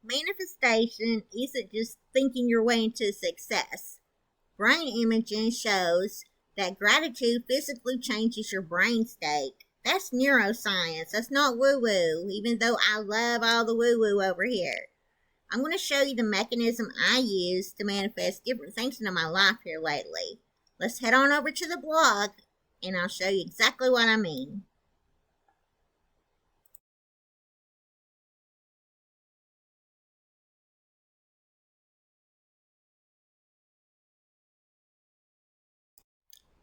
Manifestation isn't just thinking your way into success. Brain imaging shows that gratitude physically changes your brain state. That's neuroscience. That's not woo woo, even though I love all the woo woo over here. I'm going to show you the mechanism I use to manifest different things into my life here lately. Let's head on over to the blog and I'll show you exactly what I mean.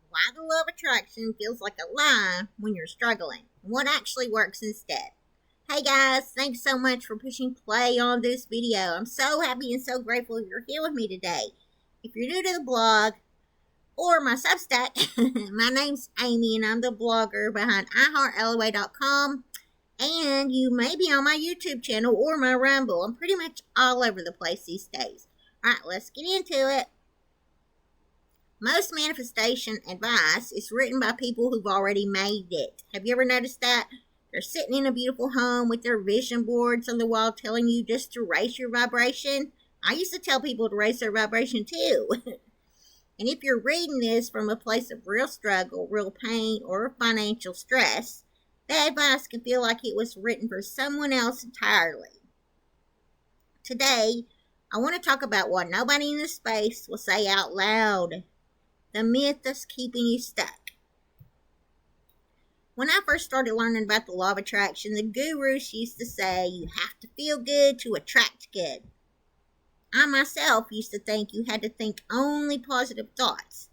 Why the law of attraction feels like a lie when you're struggling, and what actually works instead. Hey guys, thanks so much for pushing play on this video. I'm so happy and so grateful you're here with me today. If you're new to the blog or my Substack, my name's Amy and I'm the blogger behind iHeartLOA.com, and you may be on my YouTube channel or my Rumble. I'm pretty much all over the place these days. Alright, let's get into it. Most manifestation advice is written by people who've already made it. Have you ever noticed that? They're sitting in a beautiful home with their vision boards on the wall telling you just to raise your vibration. I used to tell people to raise their vibration too. And if you're reading this from a place of real struggle, real pain, or financial stress, that advice can feel like it was written for someone else entirely. Today, I want to talk about what nobody in this space will say out loud. The myth that's keeping you stuck. When I first started learning about the law of attraction, the gurus used to say you have to feel good to attract good. I myself used to think you had to think only positive thoughts.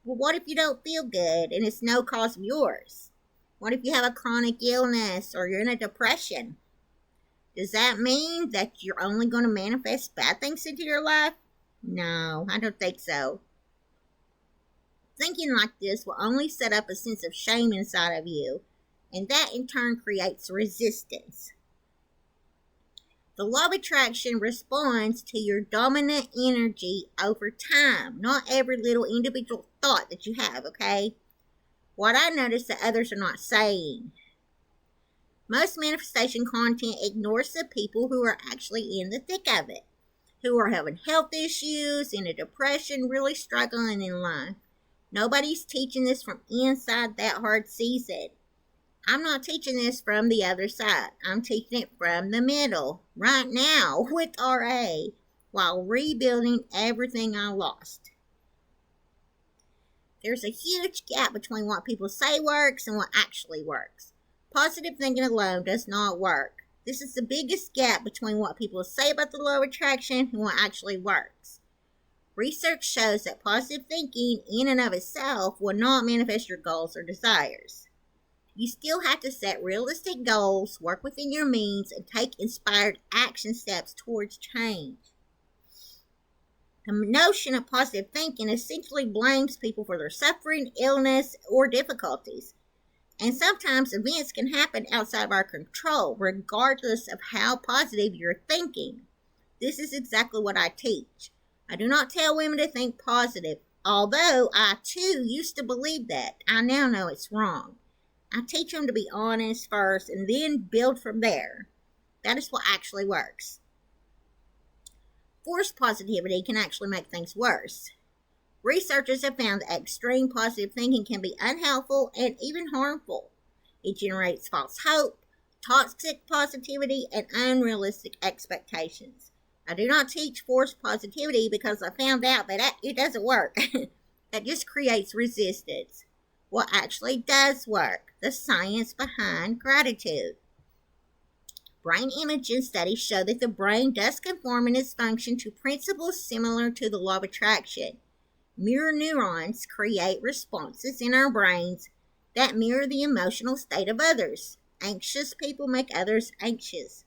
Well, what if you don't feel good and it's no cause of yours? What if you have a chronic illness or you're in a depression? Does that mean that you're only going to manifest bad things into your life? No, I don't think so. Thinking like this will only set up a sense of shame inside of you, and that in turn creates resistance. The law of attraction responds to your dominant energy over time, not every little individual thought that you have, okay? What I notice that others are not saying. Most manifestation content ignores the people who are actually in the thick of it, who are having health issues, in a depression, really struggling in life. Nobody's teaching this from inside that hard season. I'm not teaching this from the other side. I'm teaching it from the middle, right now, with RA, while rebuilding everything I lost. There's a huge gap between what people say works and what actually works. Positive thinking alone does not work. This is the biggest gap between what people say about the law of attraction and what actually works. Research shows that positive thinking in and of itself will not manifest your goals or desires. You still have to set realistic goals, work within your means, and take inspired action steps towards change. The notion of positive thinking essentially blames people for their suffering, illness, or difficulties. And sometimes events can happen outside of our control, regardless of how positive you're thinking. This is exactly what I teach. I do not tell women to think positive, although I too used to believe that. I now know it's wrong. I teach them to be honest first and then build from there. That is what actually works. Forced positivity can actually make things worse. Researchers have found that extreme positive thinking can be unhelpful and even harmful. It generates false hope, toxic positivity, and unrealistic expectations. I do not teach forced positivity because I found out that it doesn't work. That just creates resistance. What actually does work? The science behind gratitude. Brain imaging studies show that the brain does conform in its function to principles similar to the law of attraction. Mirror neurons create responses in our brains that mirror the emotional state of others. Anxious people make others anxious.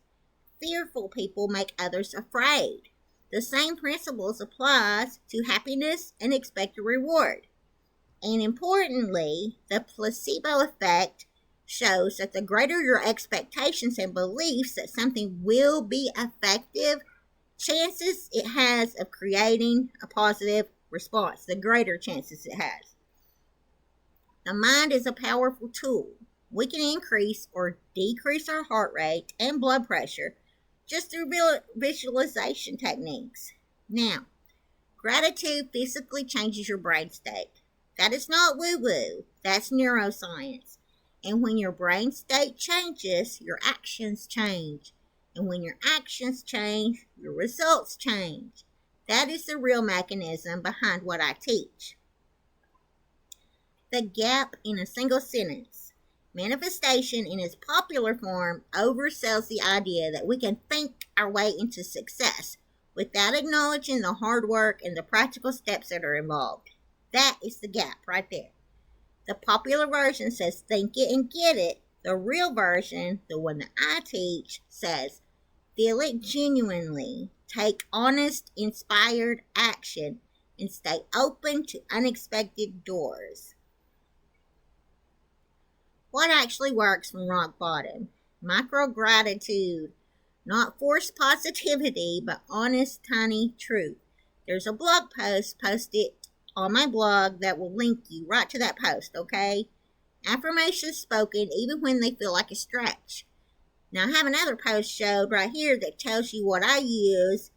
Fearful people make others afraid. The same principles applies to happiness and expected reward. And importantly, the placebo effect shows that the greater your expectations and beliefs that something will be effective, chances it has of creating a positive response, the greater chances it has. The mind is a powerful tool. We can increase or decrease our heart rate and blood pressure just through visualization techniques. Now, gratitude physically changes your brain state. That is not woo-woo, that's neuroscience. And when your brain state changes, your actions change. And when your actions change, your results change. That is the real mechanism behind what I teach. The gap in a single sentence. Manifestation in its popular form oversells the idea that we can think our way into success without acknowledging the hard work and the practical steps that are involved. That is the gap right there. The popular version says think it and get it. The real version, the one that I teach, says feel it genuinely, take honest, inspired action, and stay open to unexpected doors. What actually works from rock bottom? Micro gratitude. Not forced positivity, but honest, tiny truth. There's a blog post posted on my blog that will link you right to that post, okay? Affirmations spoken even when they feel like a stretch. Now, I have another post showed right here that tells you what I use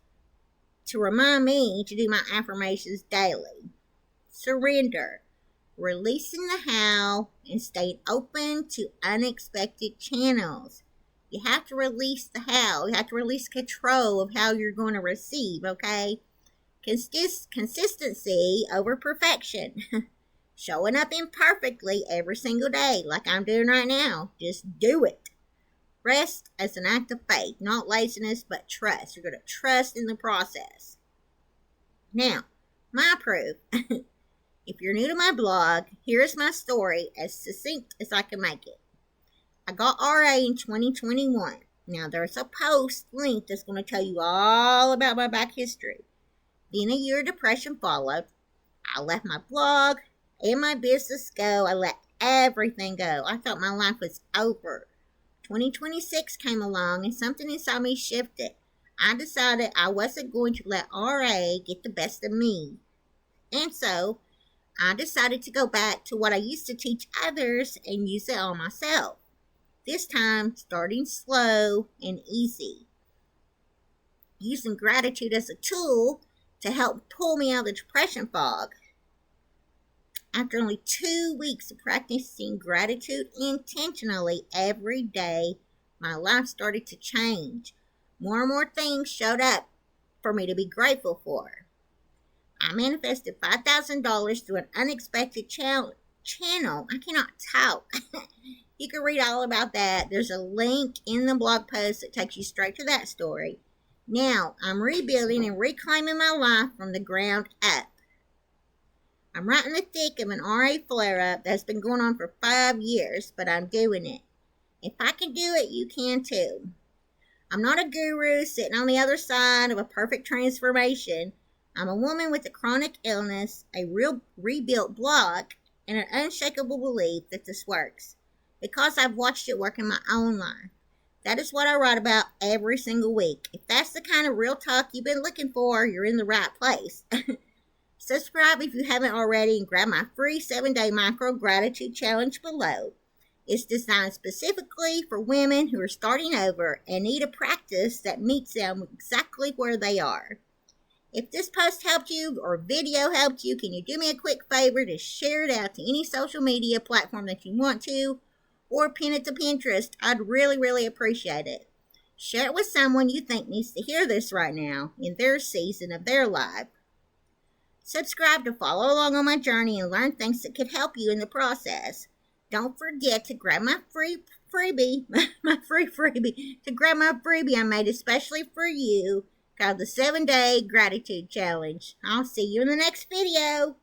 to remind me to do my affirmations daily. Surrender. Releasing the how and staying open to unexpected channels. You have to release the how. You have to release control of how you're going to receive, okay? Consistency over perfection. Showing up imperfectly every single day like I'm doing right now. Just do it. Rest as an act of faith, not laziness, but trust. You're going to trust in the process. Now, my proof. If you're new to my blog, here's my story as succinct as I can make it. I got RA in 2021. Now, there's a post link that's going to tell you all about my back history. Then a year of depression followed. I left my blog and my business go. I let everything go. I thought my life was over. 2026 came along and something inside me shifted. I decided I wasn't going to let RA get the best of me. And so, I decided to go back to what I used to teach others and use it on myself. This time, starting slow and easy. Using gratitude as a tool to help pull me out of the depression fog. After only 2 weeks of practicing gratitude intentionally every day, my life started to change. More and more things showed up for me to be grateful for. I manifested $5,000 through an unexpected channel. I cannot talk. You can read all about that. There's a link in the blog post that takes you straight to that story. Now, I'm rebuilding and reclaiming my life from the ground up. I'm right in the thick of an RA flare-up that's been going on for 5 years, but I'm doing it. If I can do it, you can too. I'm not a guru sitting on the other side of a perfect transformation. I'm a woman with a chronic illness, a real rebuilt block, and an unshakable belief that this works. Because I've watched it work in my own life. That is what I write about every single week. If that's the kind of real talk you've been looking for, you're in the right place. Subscribe if you haven't already and grab my free 7-day micro gratitude challenge below. It's designed specifically for women who are starting over and need a practice that meets them exactly where they are. If this post helped you or video helped you, can you do me a quick favor to share it out to any social media platform that you want to, or pin it to Pinterest? I'd really appreciate it. Share it with someone you think needs to hear this right now in their season of their life. Subscribe to follow along on my journey and learn things that could help you in the process. Don't forget to grab my freebie, to grab my freebie I made especially for you, called the 7-Day Gratitude Challenge. I'll see you in the next video.